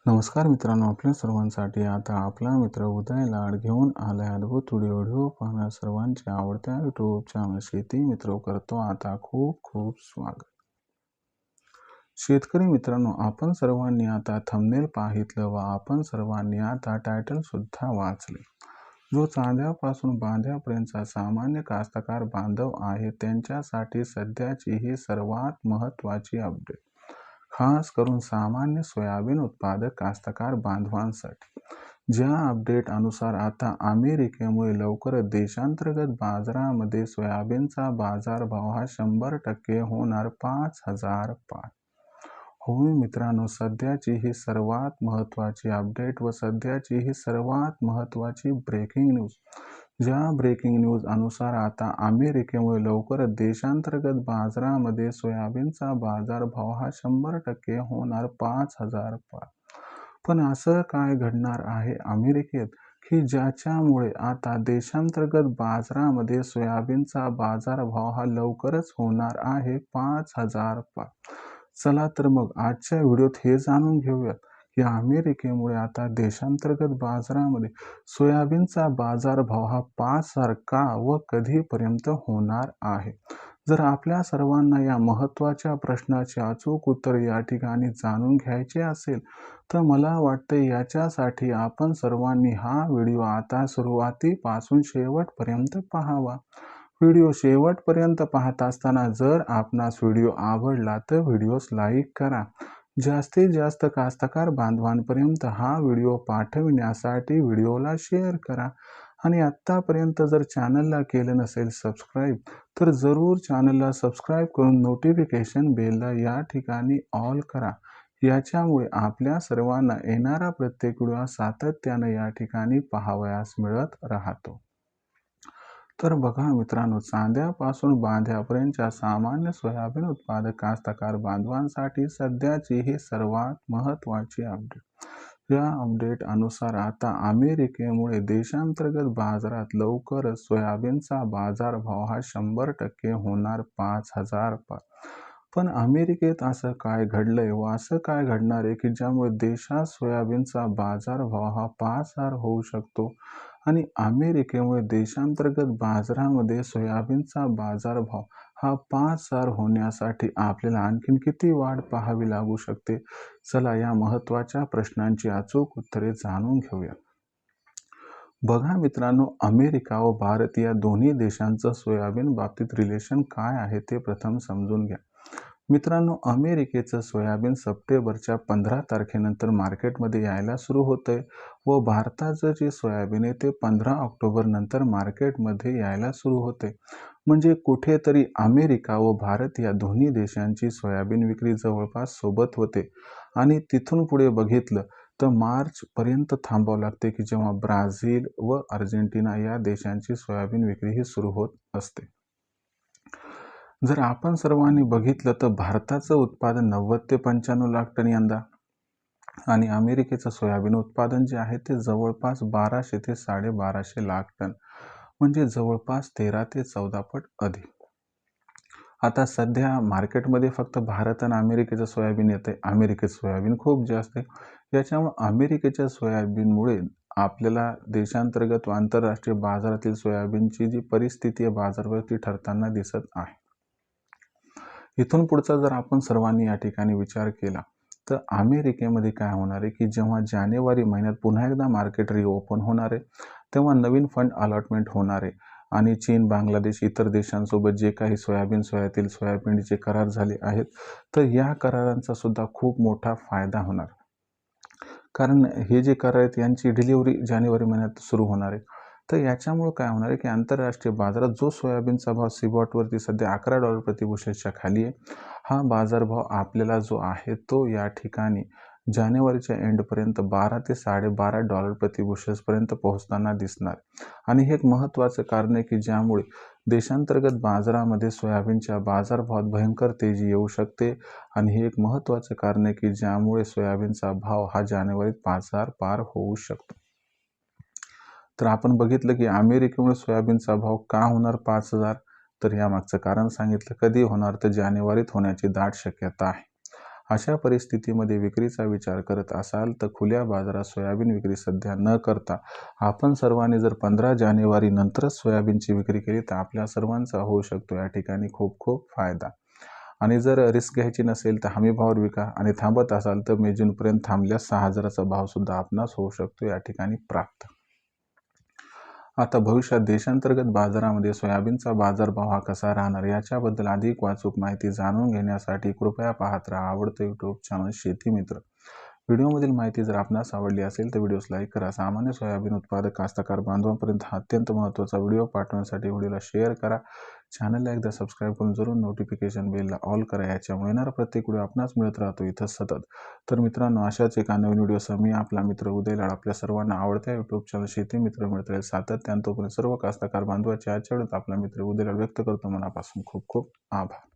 नमस्कार मित्रांनो, आपल्या सर्वांसाठी आता आपला मित्र उदय लाड घेऊन आलाय अद्भुत व्हिडिओ पाहण्या सर्वांच्या आवडत्या यूट्यूब चॅनल शेती मित्र करतो आता खूप खूप स्वागत. शेतकरी मित्रांनो, आपण सर्वांनी आता थंबनेल पाहितलं व आपण सर्वांनी आता टायटल सुद्धा वाचले. जो चांद्यापासून बांध्यापर्यंतचा सामान्य कास्तकार बांधव आहे त्यांच्यासाठी सध्याची ही सर्वात महत्त्वाची अपडेट, खास करून सामान्य सोयाबीन उत्पादक कास्तकार बांधवांसाठी. ज्या अपडेट अनुसार आता अमेरिकेमुळे लवकरच देशांतर्गत बाजारामध्ये सोयाबीनचा बाजारभाव हा 100% होणार 5,000 पार. होय मित्रांनो, सध्याची ही सर्वात महत्त्वाची अपडेट व सध्याची ही सर्वात महत्त्वाची ब्रेकिंग न्यूज. ज्या ब्रेकिंग न्यूज अनुसार आता अमेरिकेमुळे लवकरच देशांतर्गत बाजारामध्ये सोयाबीनचा बाजारभाव हा 100% होणार 5,000 पार. पण असं काय घडणार आहे अमेरिकेत की ज्याच्यामुळे आता देशांतर्गत बाजारामध्ये सोयाबीनचा बाजारभाव हा लवकरच होणार आहे 5,000 पार. चला तर मग आजच्या व्हिडिओत हे जाणून घेऊयात की अमेरिकेमुळे आता देशांतर्गत बाजारामध्ये सोयाबीनचा बाजारभाव हा 5,000 का व कधीपर्यंत होणार आहे. जर आपल्या सर्वांना या महत्त्वाच्या प्रश्नाचे अचूक उत्तर या ठिकाणी जाणून घ्यायचे असेल तर मला वाटते याच्यासाठी आपण सर्वांनी हा व्हिडिओ आता सुरुवातीपासून शेवटपर्यंत पाहावा. व्हिडिओ शेवटपर्यंत पाहत असताना जर आपणास व्हिडिओ आवडला तर व्हिडिओस लाईक करा. जास्तीत जास्त कास्तकार बांधवांपर्यंत हा व्हिडिओ पाठविण्यासाठी व्हिडिओला शेअर करा. आणि आत्तापर्यंत जर चॅनलला केलं नसेल सबस्क्राईब तर जरूर चॅनलला सबस्क्राईब करून नोटिफिकेशन बेलला या ठिकाणी ऑल करा. याच्यामुळे आपल्या सर्वांना येणारा प्रत्येक व्हिडिओ सातत्याने या ठिकाणी पाहावयास मिळत राहतो. तर बघा मित्रांनो, चांद्यापासून बांध्यापर्यंतच्या सामान्य सोयाबीन उत्पादक कास्तकार बांधवांसाठी सध्याची ही सर्वात महत्त्वाची अपडेट. या अपडेट अनुसार आता अमेरिकेमुळे देशांतर्गत बाजारात लवकरच सोयाबीनचा बाजारभाव हा 100% होणार 5,000 पार. पण अमेरिकेत असं काय घडलंय व असं काय घडणार आहे की ज्यामुळे देशात सोयाबीनचा बाजारभाव हा 5,000 होऊ शकतो आणि अमेरिकेमुळे देशांतर्गत बाजारामध्ये सोयाबीनचा बाजारभाव हा 5,000 होण्यासाठी आपल्याला आणखीन किती वाढ पाहावी लागू शकते? चला या महत्त्वाच्या प्रश्नांची अचूक उत्तरे जाणून घेऊया. बघा मित्रांनो, अमेरिका व भारत या दोन्ही देशांचं सोयाबीन बाबतीत रिलेशन काय आहे ते प्रथम समजून घ्या. मित्रांनो, अमेरिकेचं सोयाबीन सप्टेंबरच्या 15 तारखेनंतर मार्केटमध्ये यायला सुरू होतंय व भारताचं जे सोयाबीन आहे ते 15 ऑक्टोबर नंतर मार्केटमध्ये यायला सुरू होते. म्हणजे कुठेतरी अमेरिका व भारत या दोन्ही देशांची सोयाबीन विक्री जवळपास सोबत होते. आणि तिथून पुढे बघितलं तर मार्चपर्यंत थांबावं लागते की जेव्हा ब्राझील व अर्जेंटिना या देशांची सोयाबीन विक्री ही सुरू होत असते. जर आपण सर्वांनी बघितलं तर भारताचं उत्पादन 90 ते 95 लाख टन यंदा आणि अमेरिकेचं सोयाबीन उत्पादन जे आहे ते जवळपास 1200 ते 1250 लाख टन, म्हणजे जवळपास 13 ते 14 पट अधिक. आता सध्या मार्केटमध्ये फक्त भारत आणि अमेरिकेचं सोयाबीन येते. अमेरिकेचं सोयाबीन खूप जास्त आहे. याच्यामुळे अमेरिकेच्या सोयाबीनमुळे आपल्याला देशांतर्गत व आंतरराष्ट्रीय बाजारातील सोयाबीनची जी परिस्थिती आहे बाजारवरती ठरताना दिसत आहे. इथून पुढचा जर आपण सर्वांनी या ठिकाणी विचार केला तर अमेरिकेमध्ये काय होणार आहे की जेव्हा जानेवारी महिन्यात पुन्हा एकदा मार्केट रिओपन होणार आहे तेव्हा नवीन फंड अलॉटमेंट होणार आहे आणि चीन, बांगलादेश इतर देशांसोबत जे काही सोयाबीनचे करार झाले आहेत तर या करारांचा सुद्धा खूप मोठा फायदा होणार. कारण हे जे करार आहेत यांची डिलिव्हरी जानेवारी महिन्यात सुरू होणार आहे. तर याच्यामुळे काय होणार आहे की आंतरराष्ट्रीय बाजारात जो सोयाबीनचा भाव सिबॉटवरती सध्या $11 प्रतिबुशेलच्या खाली आहे, हा बाजारभाव आपल्याला जो आहे तो या ठिकाणी जानेवारीच्या एंडपर्यंत $12 ते $12.5 प्रतिबुशेल्सपर्यंत पोहोचताना दिसणार. आणि हे एक महत्त्वाचं कारण आहे की ज्यामुळे देशांतर्गत बाजारामध्ये सोयाबीनच्या बाजारभावात भयंकर तेजी येऊ शकते आणि हे एक महत्त्वाचं कारण आहे की ज्यामुळे सोयाबीनचा भाव हा जानेवारीत 5,000 पार होऊ शकतो. तर आपण बघितलं की अमेरिकेमुळे सोयाबीनचा भाव का होणार 5,000, तर यामागचं कारण सांगितलं. कधी होणार तर जानेवारीत होण्याची दाट शक्यता आहे. अशा परिस्थितीमध्ये विक्रीचा विचार करत असाल तर खुल्या बाजारात सोयाबीन विक्री सध्या न करता आपण सर्वांनी जर 15 जानेवारी नंतरच सोयाबीनची विक्री केली तर आपल्या सर्वांचा होऊ शकतो या ठिकाणी खूप खूप फायदा. आणि जर रिस्क घ्यायची नसेल तर हमी भावावर विका आणि थांबत असाल तर मे जूनपर्यंत थांबल्यास 6,000चा भावसुद्धा आपणास होऊ शकतो या ठिकाणी प्राप्त. आता भविष्यात देशांतर्गत बाजारामध्ये सोयाबीनचा बाजारभाव हा कसा राहणार याच्याबद्दल अधिक अचूक माहिती जाणून घेण्यासाठी कृपया पाहत राहा आवडतं यूट्यूब चॅनल शेती मित्र. व्हिडिओमधील माहिती जर आपणास आवडली असेल तर व्हिडिओस लाईक करा. सामान्य सोयाबीन उत्पादक कास्तकार बांधवांपर्यंत हा अत्यंत महत्त्वाचा व्हिडिओ पाठवण्यासाठी व्हिडिओला शेअर करा. चॅनलला एकदा सबस्क्राईब करून जरूर नोटिफिकेशन बेलला ऑल करा. याच्यामुळे येणारा प्रत्येक व्हिडिओ आपणास मिळत राहतो इथं सतत. तर मित्रांनो अशाच एका नवीन व्हिडिओसह मी आपला मित्र उदय लाड आपल्या सर्वांना आवडत्या यूट्यूब चॅनल शेती मित्र मिळत राहील सातत्याने. तोपर्यंत सर्व कास्तकार बांधवाचे आजच्या वेळेत आपला मित्र उदय लाड व्यक्त करतो मनापासून खूप खूप आभार.